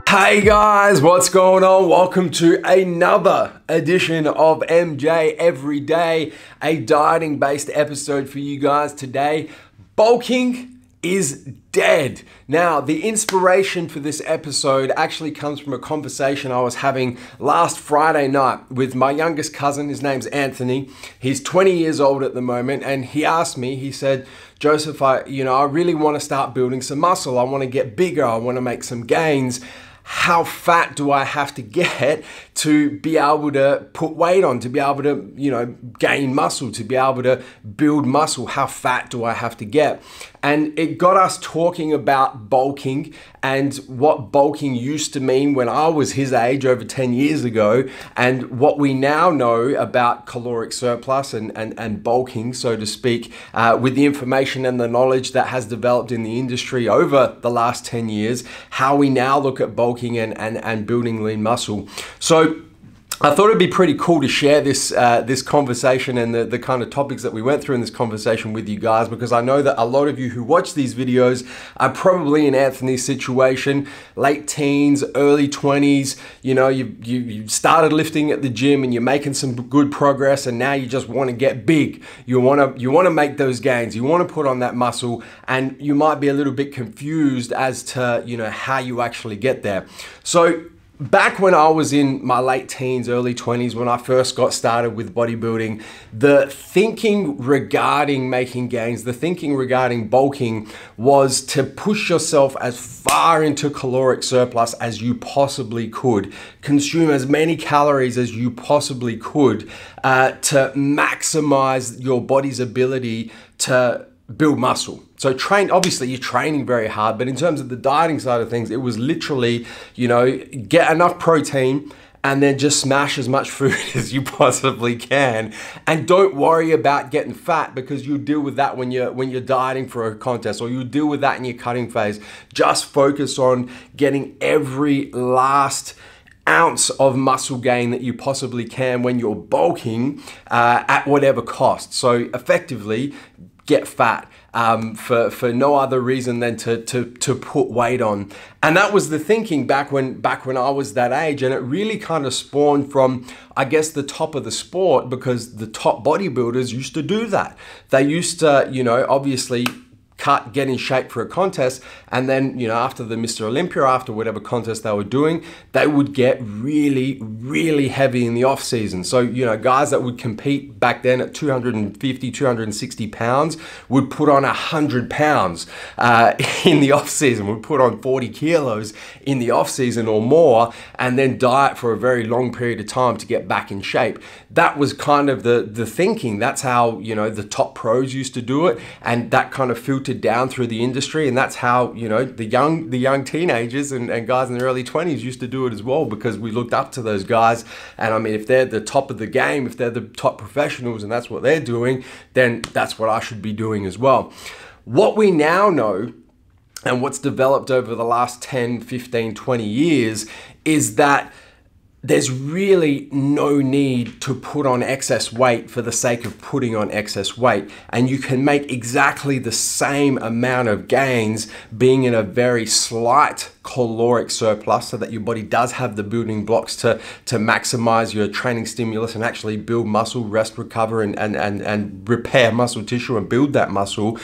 Hey guys, what's going on? Welcome to another edition of MJ Everyday, a dieting based episode for you guys today. Bulking is dead. Now, the inspiration for this episode actually comes from a conversation I was having last Friday night with my youngest cousin. His name's Anthony. He's 20 years old at the moment, and he asked me, he said, Joseph, I really want to start building some muscle. I want to get bigger. I want to make some gains. How fat do I have to get to be able to put weight on, to be able to, gain muscle, to be able to build muscle? How fat do I have to get? And it got us talking about bulking and what bulking used to mean when I was his age over 10 years ago, and what we now know about caloric surplus and bulking, so to speak, with the information and the knowledge that has developed in the industry over the last 10 years, how we now look at bulking and building lean muscle. So I thought it'd be pretty cool to share this conversation and the kind of topics that we went through in this conversation with you guys, because I know that a lot of you who watch these videos are probably in Anthony's situation, late teens, early 20s. You started lifting at the gym and you're making some good progress, and now you just want to get big. You want to make those gains. You want to put on that muscle, and you might be a little bit confused as to how you actually get there. So back when I was in my late teens, early 20s, when I first got started with bodybuilding, the thinking regarding making gains, the thinking regarding bulking was to push yourself as far into caloric surplus as you possibly could, consume as many calories as you possibly could to maximize your body's ability to build muscle. So obviously you're training very hard, but in terms of the dieting side of things, it was literally, get enough protein and then just smash as much food as you possibly can. And don't worry about getting fat, because you deal with that when you're dieting for a contest, or you deal with that in your cutting phase. Just focus on getting every last ounce of muscle gain that you possibly can when you're bulking at whatever cost. So effectively, get fat for no other reason than to put weight on. And that was the thinking back when I was that age. And it really kind of spawned from, I guess, the top of the sport, because the top bodybuilders used to do that. They used to, obviously get in shape for a contest, and then after the Mr. Olympia, after whatever contest they were doing, they would get really heavy in the off season. So guys that would compete back then at 250, 260 pounds would put on 100 pounds in the off season, would put on 40 kilos in the off season or more, and then diet for a very long period of time to get back in shape. That was kind of the thinking. That's how the top pros used to do it, and that kind of filtered down through the industry. And that's how the young teenagers and guys in their early 20s used to do it as well, because we looked up to those guys. And I mean, if they're the top of the game, if they're the top professionals and that's what they're doing, then that's what I should be doing as well. What we now know, and what's developed over the last 10, 15, 20 years, is that there's really no need to put on excess weight for the sake of putting on excess weight. And you can make exactly the same amount of gains being in a very slight caloric surplus, so that your body does have the building blocks to maximize your training stimulus and actually build muscle, rest, recover, and repair muscle tissue and build that muscle.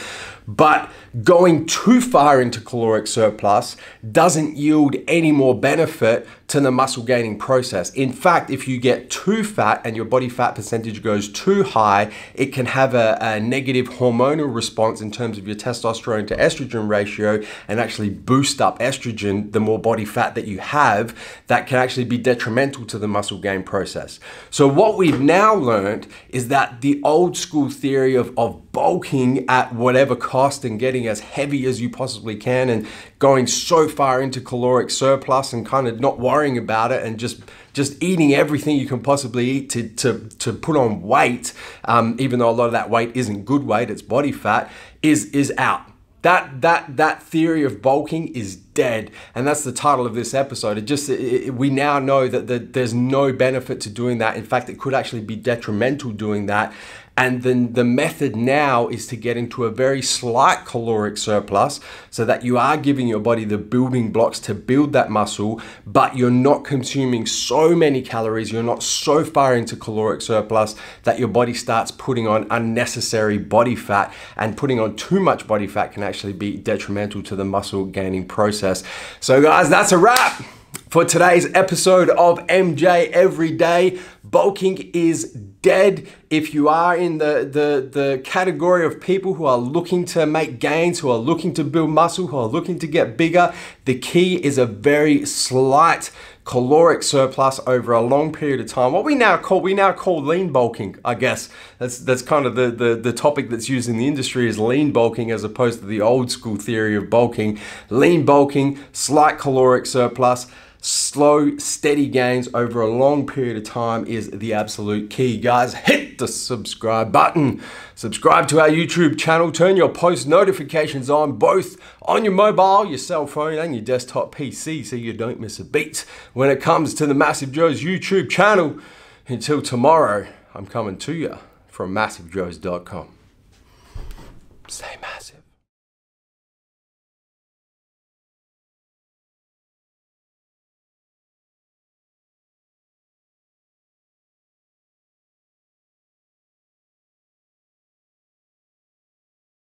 But going too far into caloric surplus doesn't yield any more benefit to the muscle gaining process. In fact, if you get too fat and your body fat percentage goes too high, it can have a negative hormonal response in terms of your testosterone to estrogen ratio, and actually boost up estrogen the more body fat that you have. That can actually be detrimental to the muscle gain process. So what we've now learned is that the old school theory of bulking at whatever cost and getting as heavy as you possibly can and going so far into caloric surplus and kind of not worrying about it and just eating everything you can possibly eat to put on weight, even though a lot of that weight isn't good weight, it's body fat, is out. That theory of bulking is dead, and that's the title of this episode. We now know that there's no benefit to doing that. In fact, it could actually be detrimental doing that. And then the method now is to get into a very slight caloric surplus so that you are giving your body the building blocks to build that muscle, but you're not consuming so many calories, you're not so far into caloric surplus that your body starts putting on unnecessary body fat, and putting on too much body fat can actually be detrimental to the muscle gaining process. So guys, that's a wrap for today's episode of MJ Everyday. Bulking is dead. If you are in the category of people who are looking to make gains, who are looking to build muscle, who are looking to get bigger, the key is a very slight caloric surplus over a long period of time. What we now call lean bulking, I guess. That's kind of the topic that's used in the industry, is lean bulking, as opposed to the old school theory of bulking. Lean bulking, slight caloric surplus, slow, steady gains over a long period of time is the absolute key. Guys, hit the subscribe button. Subscribe to our YouTube channel. Turn your post notifications on, both on your mobile, your cell phone, and your desktop PC, so you don't miss a beat when it comes to the Massive Joes YouTube channel. Until tomorrow, I'm coming to you from MassiveJoes.com. Stay massive.